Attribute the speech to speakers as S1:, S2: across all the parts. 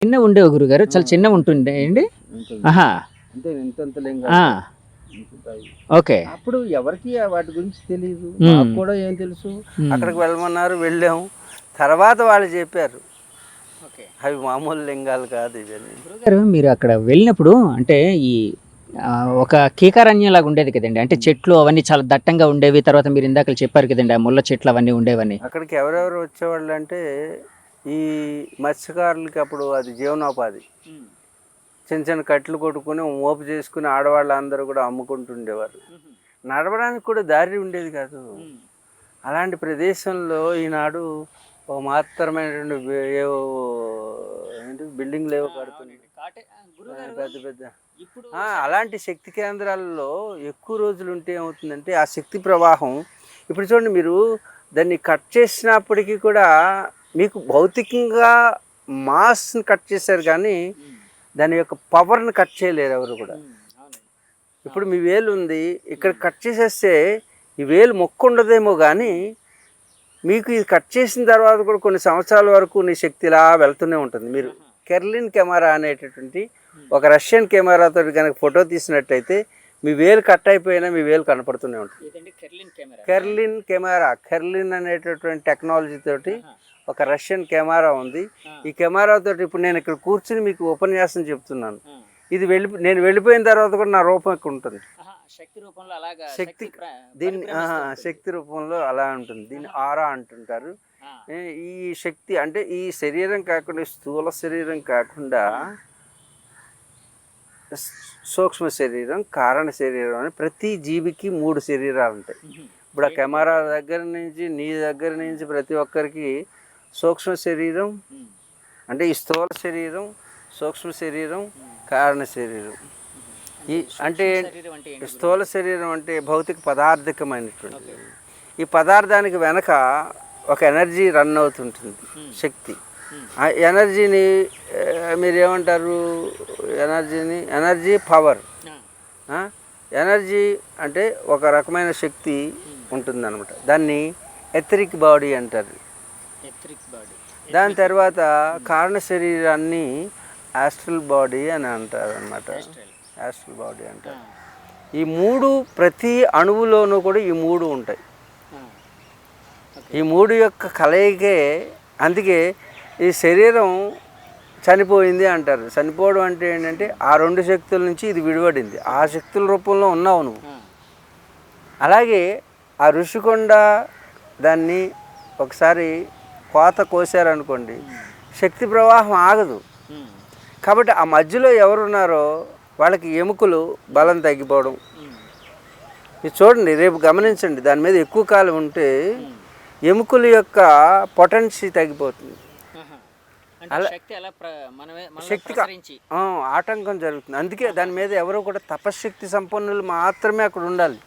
S1: చిన్న ఉండేవి గురుగారు, చాలా చిన్న ఉంటుండే అండి. ఆహా,
S2: అంటే ఇంతంత
S1: ఓకే.
S2: అప్పుడు ఎవరికి వాటి గురించి తెలియదు, మాకు కూడా ఏం తెలుసు. అక్కడికి వెళ్ళమన్నారు, వెళ్ళాము. తర్వాత వాళ్ళు చెప్పారు అవి మామూలు లింగాలు కాదు ఇవన్నీ.
S1: గురుగారు మీరు అక్కడ వెళ్ళినప్పుడు అంటే ఈ ఒక కీకారణ్యం లాగా ఉండేది కదండి, అంటే చెట్లు అవన్నీ చాలా దట్టంగా ఉండేవి. తర్వాత మీరు ఇందాక చెప్పారు కదండి, ఆ ముళ్ళ చెట్లు అవన్నీ ఉండేవని.
S2: అక్కడికి ఎవరెవరు వచ్చేవాళ్ళు అంటే ఈ మత్స్యకారులకి అప్పుడు అది జీవనోపాధి. చిన్న చిన్న కట్లు కొట్టుకుని మోపు చేసుకుని ఆడవాళ్ళందరూ కూడా అమ్ముకుంటుండేవారు. నడవడానికి కూడా దారి ఉండేది కాదు. అలాంటి ప్రదేశంలో ఈనాడు ఒక మాత్రమైనటువంటి ఏవో ఏంటి బిల్డింగ్లు ఏవో కడుతుంది పెద్ద పెద్ద. అలాంటి శక్తి కేంద్రాలలో ఎక్కువ రోజులు ఉంటే ఏమవుతుందంటే ఆ శక్తి ప్రవాహం, ఇప్పుడు చూడండి మీరు దాన్ని కట్ చేసినప్పటికీ కూడా మీకు భౌతికంగా మాస్ని కట్ చేశారు కానీ దాని యొక్క పవర్ని కట్ చేయలేరు ఎవరు కూడా. ఇప్పుడు మీ వేలు ఉంది, ఇక్కడ కట్ చేసేస్తే ఈ వేలు మొక్కు ఉండదేమో కానీ మీకు ఇది కట్ చేసిన తర్వాత కూడా కొన్ని సంవత్సరాల వరకు నీ శక్తి ఇలా వెళ్తూనే ఉంటుంది. మీరు కెర్లిన్ కెమెరా అనేటటువంటి ఒక రష్యన్ కెమెరాతో కనుక ఫోటో తీసినట్టయితే మీ వేలు కట్ అయిపోయినా మీ వేలు కనపడుతూనే ఉంటుంది. కెర్లిన్ కెమెరా, కెర్లిన్ అనేటటువంటి టెక్నాలజీ తోటి ఒక రష్యన్ కెమెరా ఉంది. ఈ కెమెరాతో ఇప్పుడు నేను ఇక్కడ కూర్చుని మీకు ఉపన్యాసం చెప్తున్నాను. ఇది నేను వెళ్ళిపోయిన తర్వాత కూడా నా రూపం ఇక్కడ ఉంటుంది. శక్తి దీన్ని శక్తి రూపంలో అలా ఉంటుంది. దీన్ని ఆరా అంటుంటారు. ఈ శక్తి అంటే ఈ శరీరం కాకుండా, స్థూల శరీరం కాకుండా సూక్ష్మ శరీరం, కారణ శరీరం అని ప్రతి జీవికి 3 శరీరాలు ఉంటాయి. ఇప్పుడు ఆ కెమెరా దగ్గర నుంచి నీ దగ్గర నుంచి ప్రతి ఒక్కరికి సూక్ష్మ శరీరం అంటే ఈ స్థూల శరీరం, సూక్ష్మ శరీరం, కారణ శరీరం. ఈ అంటే స్థూల శరీరం అంటే భౌతిక పదార్థకమైనటువంటి ఈ పదార్థానికి వెనక ఒక ఎనర్జీ రన్ అవుతుంటుంది, శక్తి. ఆ ఎనర్జీని మీరేమంటారు? Energy power. ఎనర్జీ అంటే ఒక రకమైన శక్తి ఉంటుందన్నమాట. దాన్ని ఎథరిక్ బాడీ అంటారు. దాని తర్వాత కారణ శరీరాన్ని ఆస్ట్రల్ బాడీ అని అంటారు అన్నమాట. ఆస్ట్రల్ బాడీ అంటారు. ఈ 3 ప్రతి అణువులోనూ కూడా ఈ 3 ఉంటాయి. ఈ 3 యొక్క కలయికే. అందుకే ఈ శరీరం చనిపోయింది అంటారు. చనిపోవడం అంటే ఏంటంటే ఆ 2 శక్తుల నుంచి ఇది విడిపడింది. ఆ శక్తుల రూపంలో ఉన్నావు నువ్వు. అలాగే ఆ ఋషికొండ దాన్ని ఒకసారి కోత కోసారనుకోండి, శక్తి ప్రవాహం ఆగదు. కాబట్టి ఆ మధ్యలో ఎవరున్నారో వాళ్ళకి ఎముకలు బలం తగ్గిపోవడం. ఇది చూడండి, రేపు గమనించండి. దాని మీద ఎక్కువ కాలం ఉంటే ఎముకల యొక్క పొటెన్సీ తగ్గిపోతుంది. శక్తికి ఆటంకం జరుగుతుంది. అందుకే దాని మీద ఎవరో కూడా తపశ్శక్తి సంపన్నులు మాత్రమే అక్కడ ఉండాలి.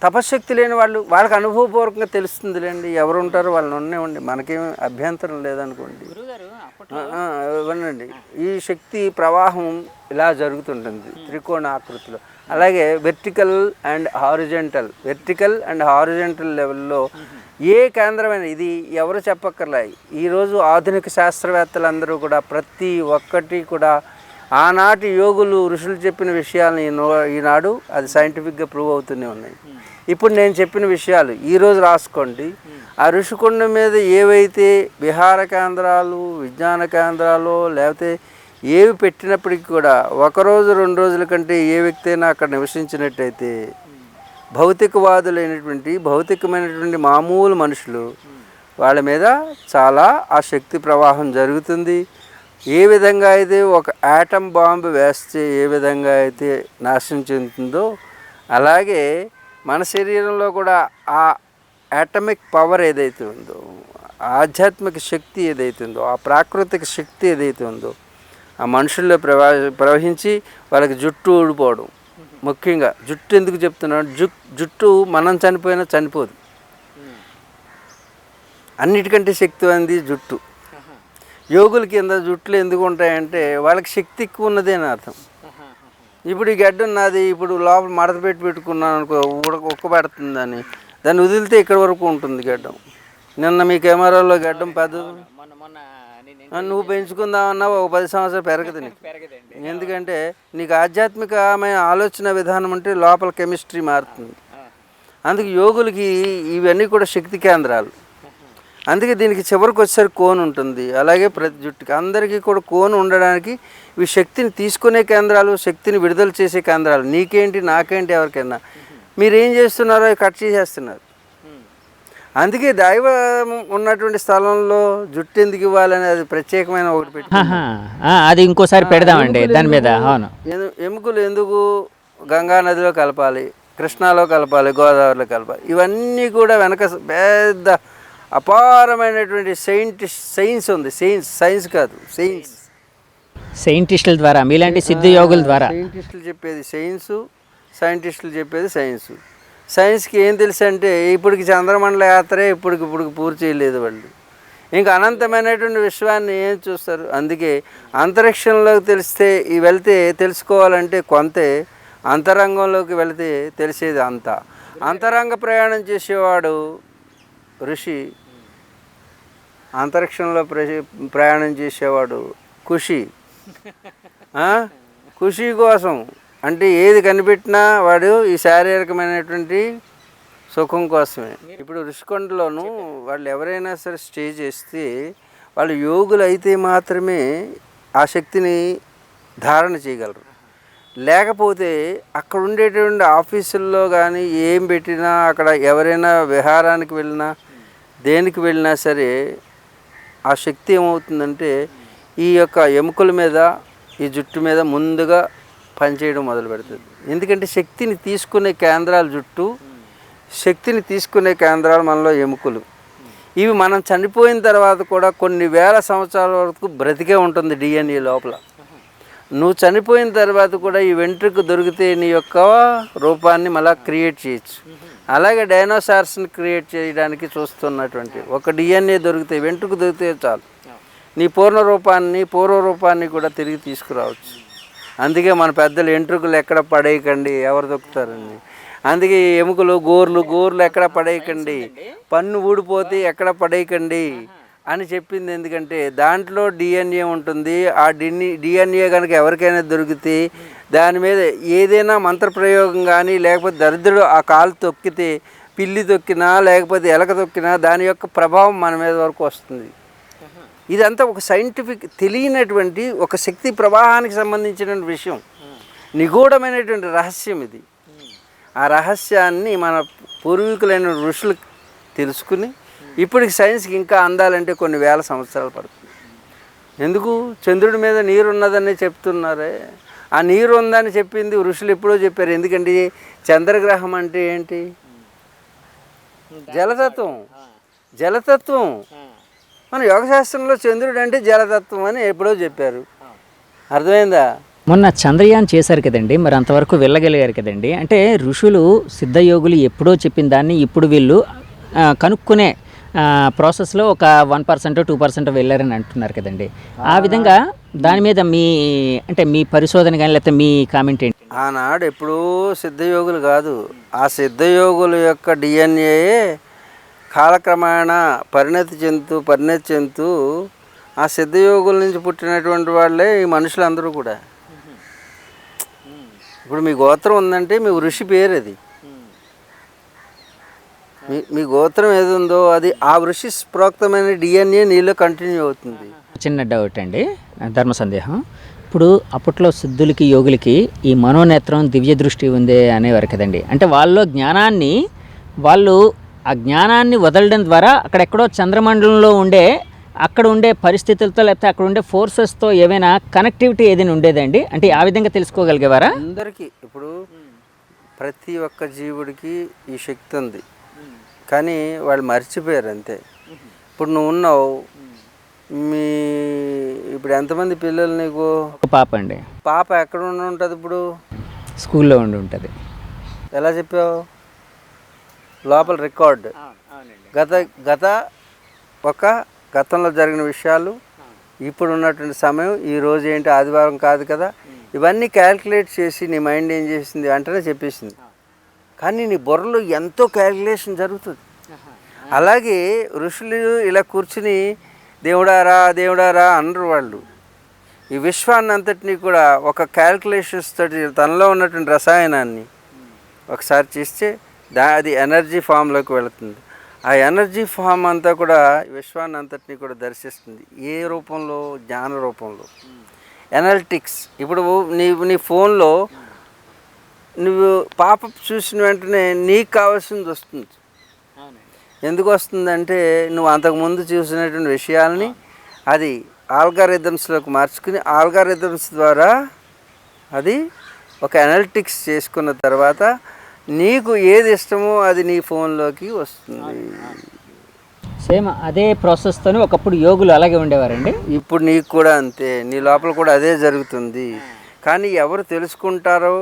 S2: తపశ్శక్తి లేని వాళ్ళకి అనుభవపూర్వకంగా తెలుస్తుందిలేండి. ఎవరు ఉంటారో వాళ్ళని ఉండేవండి, మనకేం అభ్యంతరం లేదనుకోండి. ఇవ్వండి. ఈ శక్తి ప్రవాహం ఇలా జరుగుతుంటుంది త్రికోణ ఆకృతిలో. అలాగే వెర్టికల్ అండ్ హారిజంటల్ లెవెల్లో ఏ కేంద్రమైన ఇది ఎవరు చెప్పక్కర్లే. ఈరోజు ఆధునిక శాస్త్రవేత్తలందరూ కూడా ప్రతి ఒక్కటి కూడా ఆనాటి యోగులు ఋషులు చెప్పిన విషయాలను ఈనాడు అది సైంటిఫిక్గా ప్రూవ్ అవుతూనే ఉన్నాయి. ఇప్పుడు నేను చెప్పిన విషయాలు ఈరోజు రాసుకోండి. ఆ ఋషికొండ మీద ఏవైతే విహార కేంద్రాలు, విజ్ఞాన కేంద్రాలు లేకపోతే ఏవి పెట్టినప్పటికీ కూడా 1 రోజు 2 రోజుల కంటే ఏ వ్యక్తి అయినా అక్కడ నివసించినట్టయితే భౌతికమైనటువంటి మామూలు మనుషులు వాళ్ళ మీద చాలా ఆ శక్తి ప్రవాహం జరుగుతుంది. ఏ విధంగా అయితే ఒక యాటమ్ బాంబు వేస్తే ఏ విధంగా అయితే నాశనం చెందుతుందో అలాగే మన శరీరంలో కూడా ఆ యాటమిక్ పవర్ ఏదైతే ఉందో, ఆధ్యాత్మిక శక్తి ఏదైతే ఉందో, ఆ ప్రాకృతిక శక్తి ఏదైతే ఉందో ఆ మనుషుల్లో ప్రవహించి వాళ్ళకి జుట్టు ఊడిపోవడం. ముఖ్యంగా జుట్టు ఎందుకు చెప్తున్నాను, జుట్టు మనం చనిపోయినా చనిపోదు. అన్నిటికంటే శక్తివంది జుట్టు. యోగుల కింద జుట్లు ఎందుకు ఉంటాయంటే వాళ్ళకి శక్తి ఎక్కువ ఉన్నది అని అర్థం. ఇప్పుడు ఈ గడ్డ ఉన్నది, ఇప్పుడు లోపల మడత పెట్టుకున్నాను అనుకో, ఉక్క పెడుతుందని, దాన్ని వదిలితే ఇక్కడ వరకు ఉంటుంది గడ్డం. నిన్న మీ కెమెరాలో గడ్డం పెద్ద నువ్వు పెంచుకుందామన్నా ఒక 10 సంవత్సరాలు పెరగదు నీకు. ఎందుకంటే నీకు ఆధ్యాత్మికమైన ఆలోచన విధానం అంటే లోపల కెమిస్ట్రీ మారుతుంది. అందుకే యోగులకి ఇవన్నీ కూడా శక్తి కేంద్రాలు. అందుకే దీనికి చివరికి వచ్చేసరికి కోన్ ఉంటుంది. అలాగే ప్రతి జుట్టుకి అందరికీ కూడా కోన్ ఉండడానికి ఇవి శక్తిని తీసుకునే కేంద్రాలు, శక్తిని విడుదల చేసే కేంద్రాలు. నీకేంటి నాకేంటి ఎవరికైనా మీరు ఏం చేస్తున్నారో కట్ చేసేస్తున్నారు. అందుకే దైవం ఉన్నటువంటి స్థలంలో జుట్టు ఎందుకు ఇవ్వాలని అది ప్రత్యేకమైన ఒకటి పెట్టి
S1: అది ఇంకోసారి పెడదామండి దాని మీద. అవును,
S2: ఎముకలు ఎందుకు గంగా నదిలో కలపాలి, కృష్ణాలో కలపాలి, గోదావరిలో కలపాలి, ఇవన్నీ కూడా వెనక పెద్ద అపారమైనటువంటి సైన్స్ ఉంది. సైన్స్ కాదు,
S1: సైంటిస్టుల ద్వారా, మీలాంటి సిద్ధ యోగుల ద్వారా.
S2: సైంటిస్టులు చెప్పేది సైన్సు, సైంటిస్టులు చెప్పేది సైన్సు. సైన్స్కి ఏం తెలుసు అంటే ఇప్పటికి చంద్రమండల యాత్రే ఇప్పుడు పూర్తి చేయలేదు వాళ్ళు. ఇంకా అనంతమైనటువంటి విశ్వాన్ని ఏం చూస్తారు. అందుకే అంతరిక్షంలోకి వెళ్తే తెలుసుకోవాలంటే కొంతే, అంతరంగంలోకి వెళితే తెలిసేది అంతా. అంతరంగ ప్రయాణం చేసేవాడు ఋషి, అంతరిక్షంలో ప్రయాణం చేసేవాడు ఖుషి. ఖుషి కోసం అంటే ఏది కనిపెట్టినా వాడు ఈ శారీరకమైనటువంటి సుఖం కోసమే. ఇప్పుడు ఋషికొండలోనూ వాళ్ళు ఎవరైనా సరే స్టే చేస్తే వాళ్ళు యోగులు అయితే మాత్రమే ఆ శక్తిని ధారణ చేయగలరు. లేకపోతే అక్కడ ఉండేటువంటి ఆఫీసుల్లో కానీ ఏం పెట్టినా, అక్కడ ఎవరైనా విహారానికి వెళ్ళినా దేనికి వెళ్ళినా సరే ఆ శక్తి ఏమవుతుందంటే ఈ యొక్క ఎముకల మీద, ఈ జుట్టు మీద ముందుగా పనిచేయడం మొదలు పెడుతుంది. ఎందుకంటే శక్తిని తీసుకునే కేంద్రాలు జుట్టు, శక్తిని తీసుకునే కేంద్రాలు మనలో ఎముకలు. ఇవి మనం చనిపోయిన తర్వాత కూడా కొన్ని వేల సంవత్సరాల వరకు బ్రతికే ఉంటుంది డిఎన్ఏ లోపల. నువ్వు చనిపోయిన తర్వాత కూడా ఈ వెంట్రుక దొరికితే నీ యొక్క రూపాన్ని మళ్ళీ క్రియేట్ చేయొచ్చు. అలాగే డైనోసార్స్ని క్రియేట్ చేయడానికి చూస్తున్నటువంటి ఒక డిఎన్ఏ దొరికితే, వెంట్రుక దొరికితే చాలు, నీ పూర్వ రూపాన్ని కూడా తిరిగి తీసుకురావచ్చు. అందుకే మన పెద్దలు వెంట్రుకలు ఎక్కడ పడేయకండి, ఎవరు దొక్కుతారండి. అందుకే ఎముకలు గోర్లు ఎక్కడ పడేయకండి, పన్ను ఊడిపోతే ఎక్కడ పడేయకండి అని చెప్పింది. ఎందుకంటే దాంట్లో డిఎన్ఏ ఉంటుంది. ఆ డిఎన్ఏ కనుక ఎవరికైనా దొరికితే దాని మీద ఏదైనా మంత్రప్రయోగం కానీ, లేకపోతే దరిద్రుడు ఆ కాలు తొక్కితే, పిల్లి తొక్కినా లేకపోతే ఎలక తొక్కినా దాని యొక్క ప్రభావం మన మీద వరకు వస్తుంది. ఇదంతా ఒక సైంటిఫిక్ తెలియనటువంటి ఒక శక్తి ప్రవాహానికి సంబంధించిన విషయం, నిగూఢమైనటువంటి రహస్యం ఇది. ఆ రహస్యాన్ని మన పూర్వీకులైన ఋషులు తెలుసుకుని ఇప్పటికి సైన్స్కి ఇంకా అందాలంటే కొన్ని వేల సంవత్సరాలు పడుతుంది. ఎందుకు? చంద్రుడి మీద నీరు ఉన్నదని చెప్తున్నారే, ఆ నీరు ఉందని చెప్పింది ఋషులు ఎప్పుడో చెప్పారు. ఎందుకంటే చంద్రగ్రహం అంటే ఏంటి? జలతత్వం. మన యోగశాస్త్రంలో చంద్రుడు అంటే జలతత్వం అని ఎప్పుడో చెప్పారు. అర్థమైందా?
S1: మొన్న చంద్రయాన్ చేశారు కదండి, మరి అంతవరకు వెళ్ళగలిగారు కదండి. అంటే ఋషులు సిద్ధయోగులు ఎప్పుడో చెప్పిన దాన్ని ఇప్పుడు వీళ్ళు కనుక్కునే ప్రాసెస్లో ఒక 1% 2% వెళ్ళారని అంటున్నారు కదండి. ఆ విధంగా దాని మీద మీ పరిశోధన కానీ లేకపోతే మీ కామెంట్ ఏంటి?
S2: ఆనాడు ఎప్పుడూ సిద్ధయోగులు కాదు, ఆ సిద్ధయోగుల యొక్క డిఎన్ఏ కాలక్రమేణా పరిణతి చెందుతూ ఆ సిద్ధయోగుల నుంచి పుట్టినటువంటి వాళ్ళే ఈ మనుషులందరూ కూడా. ఇప్పుడు మీ గోత్రం ఉందంటే మీ ఋషి పేరు అది. మీ గోత్రం ఏది ఉందో అది ఆ ఋషి ప్రోక్తమైన డిఎన్ఏ నీలో కంటిన్యూ అవుతుంది.
S1: చిన్న డౌట్ అండి, ధర్మ సందేహం. ఇప్పుడు అప్పట్లో సిద్ధులకి యోగులకి ఈ మనోనేత్రం దివ్య దృష్టి ఉంది అనేవారు కదండి. అంటే వాళ్ళు ఆ జ్ఞానాన్ని వదలడం ద్వారా అక్కడెక్కడో చంద్రమండలంలో అక్కడ ఉండే పరిస్థితులతో లేకపోతే అక్కడ ఉండే ఫోర్సెస్తో ఏమైనా కనెక్టివిటీ ఏదైనా ఉండేదండి? అంటే ఆ విధంగా తెలుసుకోగలిగేవారా?
S2: అందరికీ ఇప్పుడు ప్రతి ఒక్క జీవుడికి ఈ శక్తి ఉంది, కానీ వాళ్ళు మర్చిపోయారు అంతే. ఇప్పుడు నువ్వు ఉన్నావు, ఇప్పుడు ఎంతమంది పిల్లలు నీకు?
S1: ఒక పాప అండి.
S2: పాప ఎక్కడ ఉంటుంది? ఇప్పుడు
S1: స్కూల్లో ఉంటుంది.
S2: ఎలా చెప్పావు? లోపల రికార్డ్ గతంలో జరిగిన విషయాలు, ఇప్పుడు ఉన్నటువంటి సమయం, ఈ రోజు ఏంటి, ఆదివారం కాదు కదా, ఇవన్నీ క్యాల్కులేట్ చేసి నీ మైండ్ ఏం చేసింది వెంటనే చెప్పేసింది. కానీ నీ బుర్రలో ఎంతో క్యాల్కులేషన్ జరుగుతుంది. అలాగే ఋషులు ఇలా కూర్చుని దేవుడారా దేవుడారా అనరు వాళ్ళు. ఈ విశ్వాన్ని అంతటినీ కూడా ఒక క్యాల్కులేషన్స్ తోటి తనలో ఉన్నటువంటి రసాయనాన్ని ఒకసారి చేస్తే అది ఎనర్జీ ఫామ్లోకి వెళుతుంది. ఆ ఎనర్జీ ఫామ్ అంతా కూడా విశ్వాన్ని అంతటినీ కూడా దర్శిస్తుంది. ఏ రూపంలో? జ్ఞాన రూపంలో. ఎనలిటిక్స్. ఇప్పుడు నీ ఫోన్లో నువ్వు పాపప్ చూసిన వెంటనే నీకు కావాల్సింది వస్తుంది. ఎందుకు వస్తుందంటే నువ్వు అంతకుముందు చూసినటువంటి విషయాల్ని అది ఆల్గారిథమ్స్లోకి మార్చుకుని ఆల్గారిథమ్స్ ద్వారా అది ఒక ఎనలిటిక్స్ చేసుకున్న తర్వాత నీకు ఏది ఇష్టమో అది నీ ఫోన్లోకి వస్తుంది.
S1: సేమ్ అదే ప్రాసెస్తోనే ఒకప్పుడు యోగులు అలాగే ఉండేవారండి.
S2: ఇప్పుడు నీకు కూడా అంతే, నీ లోపల కూడా అదే జరుగుతుంది. కానీ ఎవరు తెలుసుకుంటారో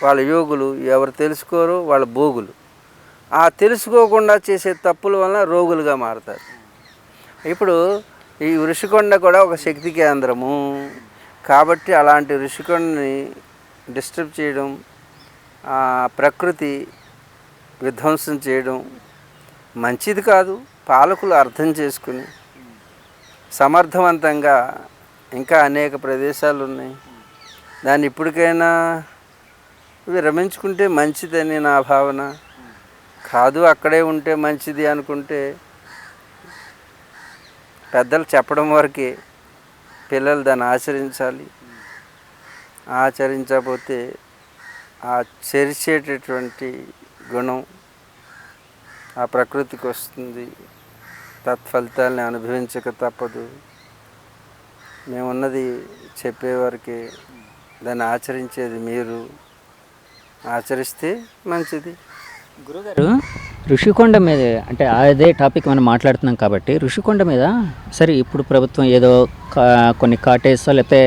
S2: వాళ్ళ యోగులు, ఎవరు తెలుసుకోరో వాళ్ళ భోగులు. ఆ తెలుసుకోకుండా చేసే తప్పుల వలన రోగులుగా మారుతారు. ఇప్పుడు ఈ ఋషికొండ కూడా ఒక శక్తి కేంద్రము కాబట్టి అలాంటి ఋషికొండని డిస్టర్బ్ చేయడం, ప్రకృతి విధ్వంసం చేయడం మంచిది కాదు. పాలకులు అర్థం చేసుకుని సమర్థవంతంగా ఇంకా అనేక ప్రదేశాలు ఉన్నాయి, దాన్ని ఇప్పటికైనా విరమించుకుంటే మంచిదని నా భావన. కాదు అక్కడే ఉంటే మంచిది అనుకుంటే పెద్దలు చెప్పడం వరకే, పిల్లలు దాన్ని ఆచరించాలి. ఆచరించకపోతే ఆ చెరిచేటటువంటి గుణం ఆ ప్రకృతికి వస్తుంది. తత్ఫలితాలని అనుభవించక తప్పదు. మేమున్నది చెప్పేవారికి, దాన్ని ఆచరించేది మీరు. ఆచరిస్తే మంచిది.
S1: గురుగారు, ఋషికొండ మీద అంటే అదే టాపిక్ మనం మాట్లాడుతున్నాం కాబట్టి ఋషికొండ మీద సరే ఇప్పుడు ప్రభుత్వం ఏదో కొన్ని కాటేజ్ లేకపోతే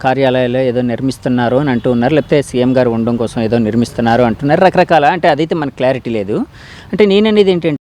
S1: కార్యాలయాలు ఏదో నిర్మిస్తున్నారు అని అంటూ ఉన్నారు, లేకపోతే సీఎం గారు ఉండడం కోసం ఏదో నిర్మిస్తున్నారు అంటున్నారు, రకరకాల. అంటే అదైతే మనకు క్లారిటీ లేదు. అంటే నేననేది ఏంటంటే